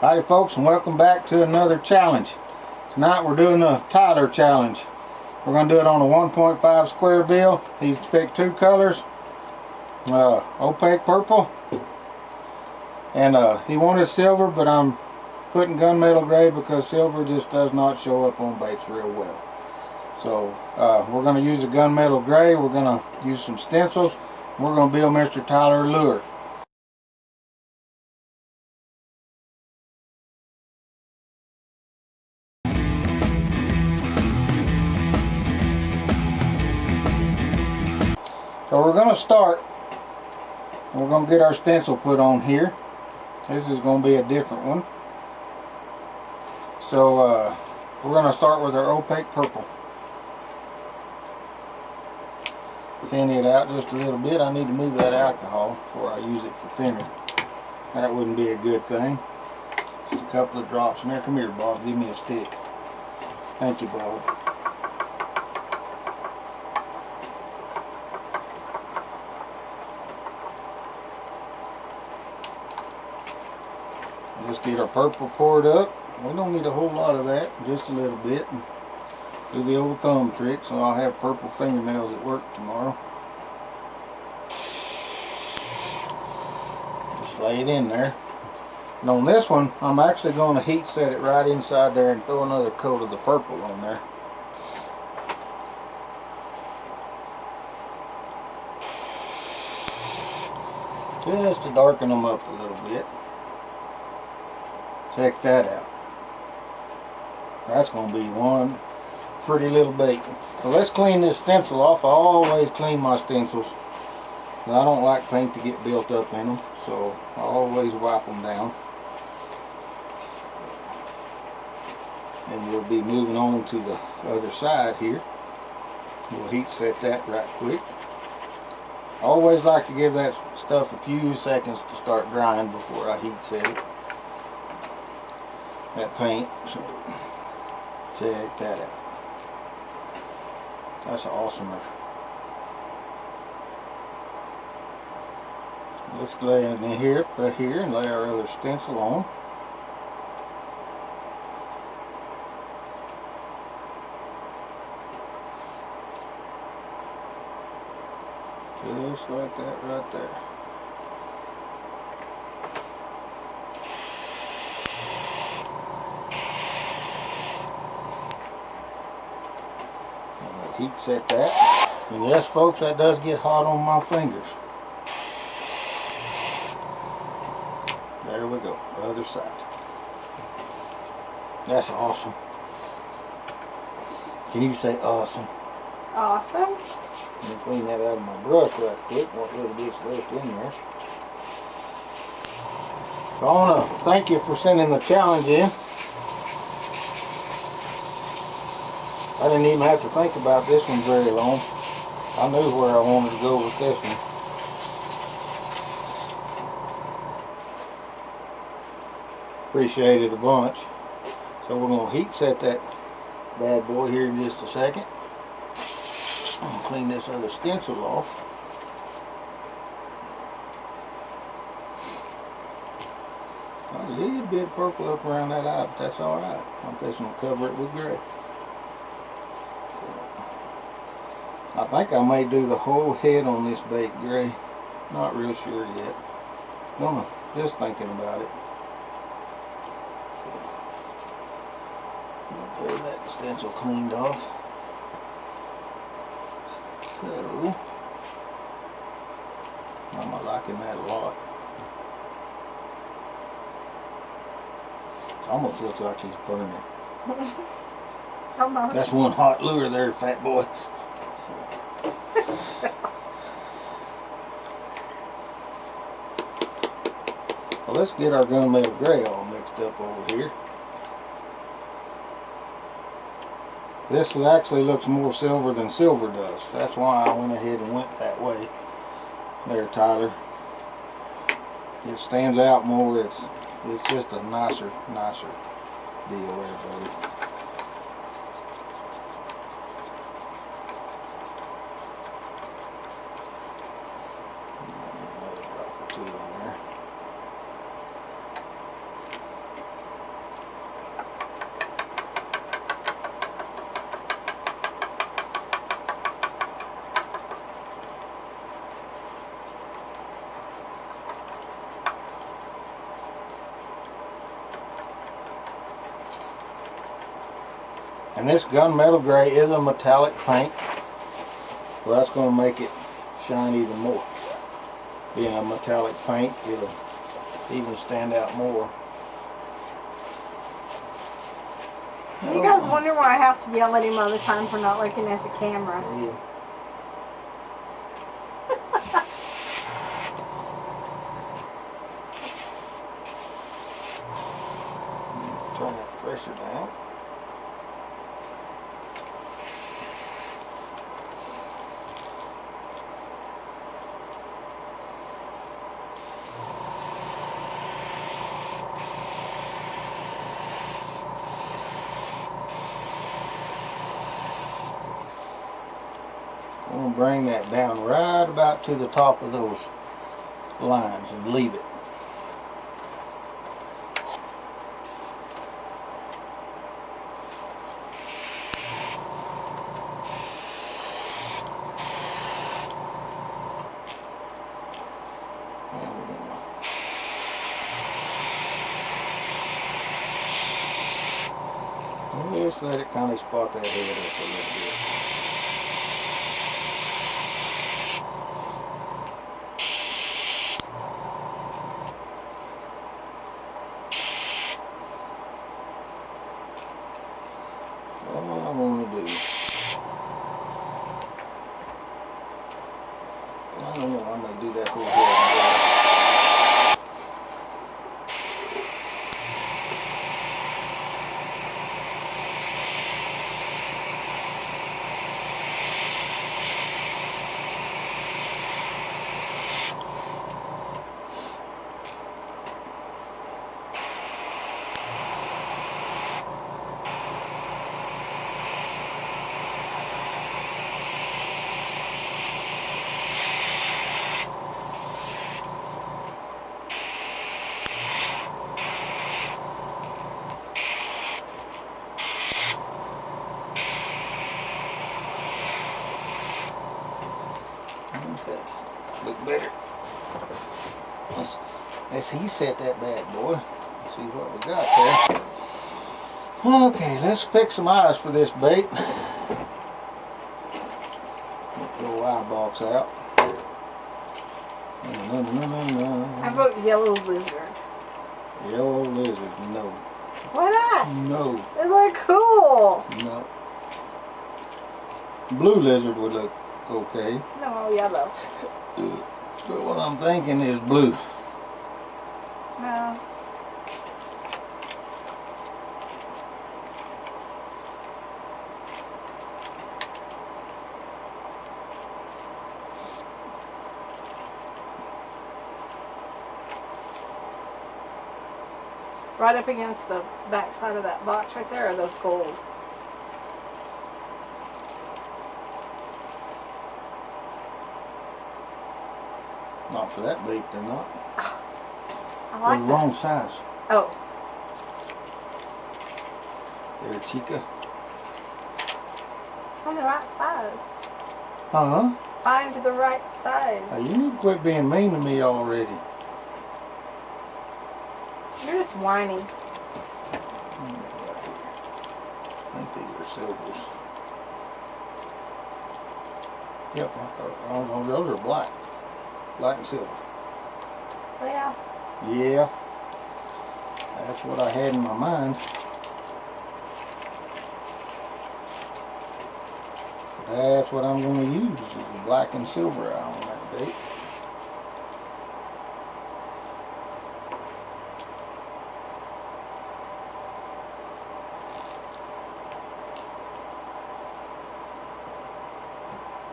Howdy folks, and welcome back to another challenge. Tonight we're doing the Tyler challenge. We're going to do it on a 1.5 square bill. He's picked two colors, opaque purple, and he wanted silver, but I'm putting gunmetal gray because silver just does not show up on baits real well. So we're going to use a gunmetal gray. We're going to use some stencils. We're going to build Mr. Tyler lure. So we're going to start, and we're going to get our stencil put on here. This is going to be a different one. So we're going to start with our opaque purple. Thin it out just a little bit. I need to move that alcohol before I use it for thinner. That wouldn't be a good thing. Just a couple of drops in there. Come here, Bob. Give me a stick. Thank you, Bob. Just get our purple poured up. We don't need a whole lot of that, just a little bit. And do the old thumb trick, so I'll have purple fingernails at work tomorrow. Just lay it in there. And on this one, I'm actually going to heat set it right inside there and throw another coat of the purple on there. Just to darken them up a little bit. Check that out. That's going to be one pretty little bait. So let's clean this stencil off. I always clean my stencils. I don't like paint to get built up in them, so I always wipe them down. And we'll be moving on to the other side here. We'll heat set that right quick. I always like to give that stuff a few seconds to start drying before I heat set it. That paint, so check that out. That's awesomer. Let's lay it in here, right here, and lay our other stencil on. Just like that right there. Heat set that, and yes folks, that does get hot on my fingers. There we go, the other side. That's awesome. Can you say awesome? Awesome. Let me clean that out of my brush right quick, what little bit's left in there. So I want to thank you for sending the challenge in. I didn't even have to think about this one very long. I knew where I wanted to go with this one. Appreciate it a bunch. So we're going to heat set that bad boy here in just a second. I'm going to clean this other stencil off. Got a little bit of purple up around that eye, but that's alright. I'm just going to cover it with gray. I think I may do the whole head on this bait gray. Not real sure yet. Just thinking about it. So, there, that stencil cleaned off. So, I'm liking that a lot. It almost looks like he's burning. That's one hot lure there, fat boy. Well, let's get our gunmetal gray all mixed up over here. This actually looks more silver than silver does. That's why I went ahead and went that way. There, Tyler. It stands out more. It's just a nicer deal there, buddy. And this gunmetal gray is a metallic paint. Well, that's going to make it shine even more. Being a metallic paint, it'll even stand out more. You guys wonder why I have to yell at him all the time for not looking at the camera. Yeah. Turn that pressure down. I'm going to bring that down right about to the top of those lines and leave it. Just let it kind of spot that head up a little bit. All I want to do, I don't know, I'm going to do that whole head. Okay, look better. Let's he set that bad boy. Let's see what we got there. Okay, let's pick some eyes for this bait. Get the old eye box out. How about yellow lizard? Yellow lizard, no. Why not? No. They look cool. No. Blue lizard would look okay. No, yellow. But what I'm thinking is blue. No. Right up against the back side of that box right there, are those gold? Not for that bait, they're not. I like They're that. wrong size. Oh. They're chica. Find the right size. Huh? Find the right size. Now, you need to quit being mean to me already. You're just whiny. I think these are silvers. Yep, I thought oh, those are black. Black and silver. Yeah. Yeah. That's what I had in my mind. That's what I'm going to use, is the black and silver eye on that bait.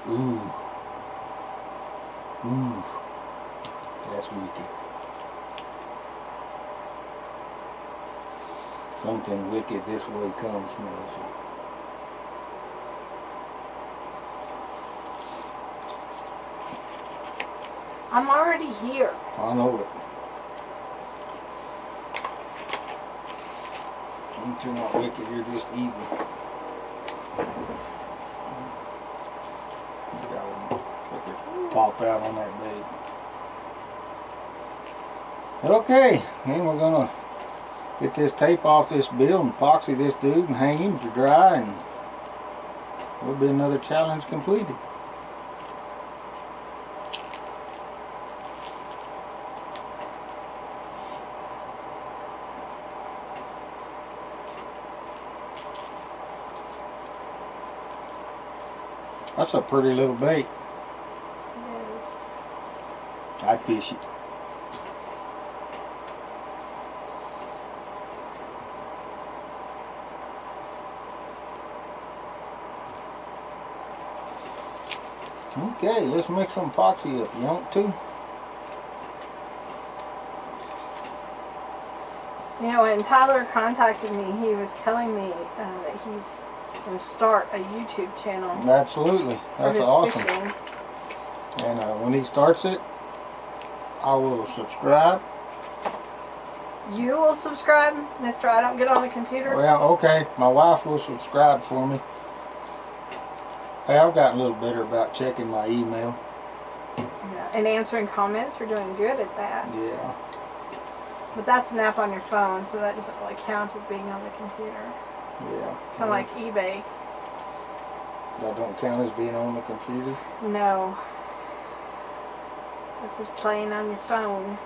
Ooh. Ooh. That's wicked. Something wicked this way comes, Melissa. I'm already here. I know it. You're not wicked, you're just evil. Got one wicked pop out on that bait. Okay, then we're gonna get this tape off this bill and epoxy this dude and hang him to dry, and will be another challenge completed. That's a pretty little bait. It is. I'd fish it. Okay, let's mix some epoxy up. You want to? You know, when Tyler contacted me, he was telling me that he's going to start a YouTube channel. Absolutely. For That's his awesome. fishing. And when he starts it, I will subscribe. You will subscribe, Mr. I don't get on the computer? Well, okay. My wife will subscribe for me. Hey, I've gotten a little better about checking my email. Yeah, and answering comments. You're doing good at that. Yeah. But that's an app on your phone, so that doesn't really count as being on the computer. Yeah. Kind of like eBay. That don't count as being on the computer? No. That's just playing on your phone.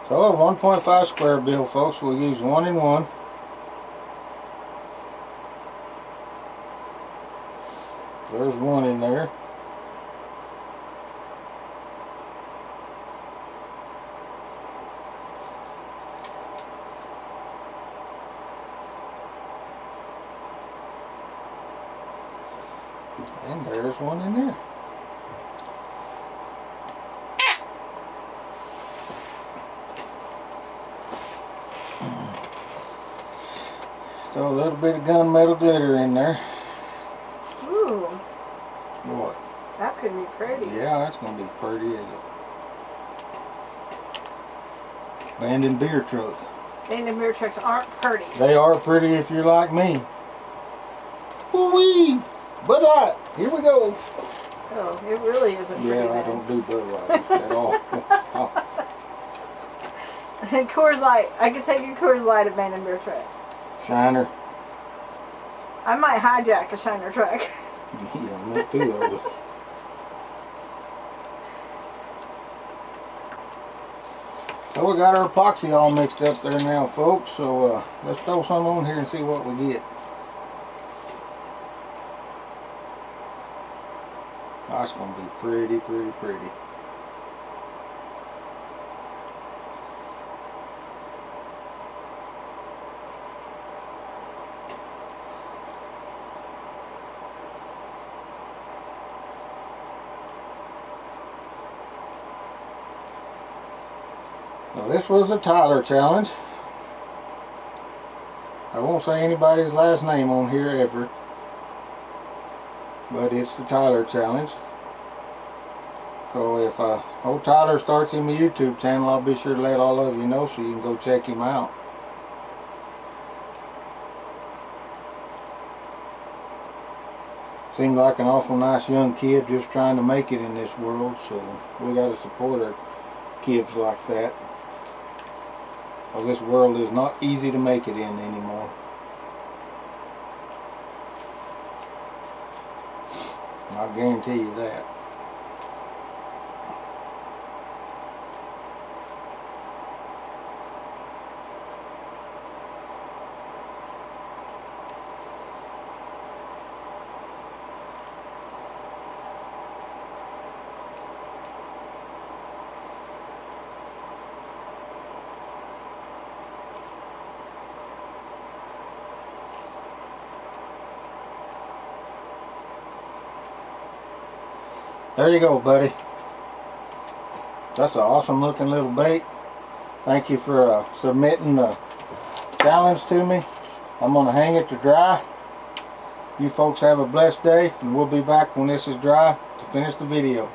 So a 1.5 square bill, folks. We'll use 1 and 1. There's 1 in there. And there's 1 in there. So a little bit of gunmetal glitter in there. Ooh, What? that's going to be pretty. Yeah, that's going to be pretty, isn't it? Abandoned beer truck. Abandoned beer trucks aren't pretty. They are pretty if you're like me. Woo-wee! Bud Light, here we go. Oh, it really isn't pretty. Yeah, I then. don't do Bud Light at all. And Coors Light. I could take a Coors Light abandoned beer truck. Shiner. I might hijack a Shiner truck. Yeah, me too of it. So we got our epoxy all mixed up there now, folks. So let's throw some on here and see what we get. That's going to be pretty, pretty, pretty. Well, this was a Tyler challenge. I won't say anybody's last name on here ever, but it's the Tyler challenge. So if old Tyler starts him a YouTube channel, I'll be sure to let all of you know so you can go check him out. Seems like an awful nice young kid just trying to make it in this world, so we got to support our kids like that. Well, this world is not easy to make it in anymore. I'll guarantee you that. There you go, buddy. That's an awesome looking little bait. Thank you for submitting the challenge to me. I'm going to hang it to dry. You folks have a blessed day, and we'll be back when this is dry to finish the video.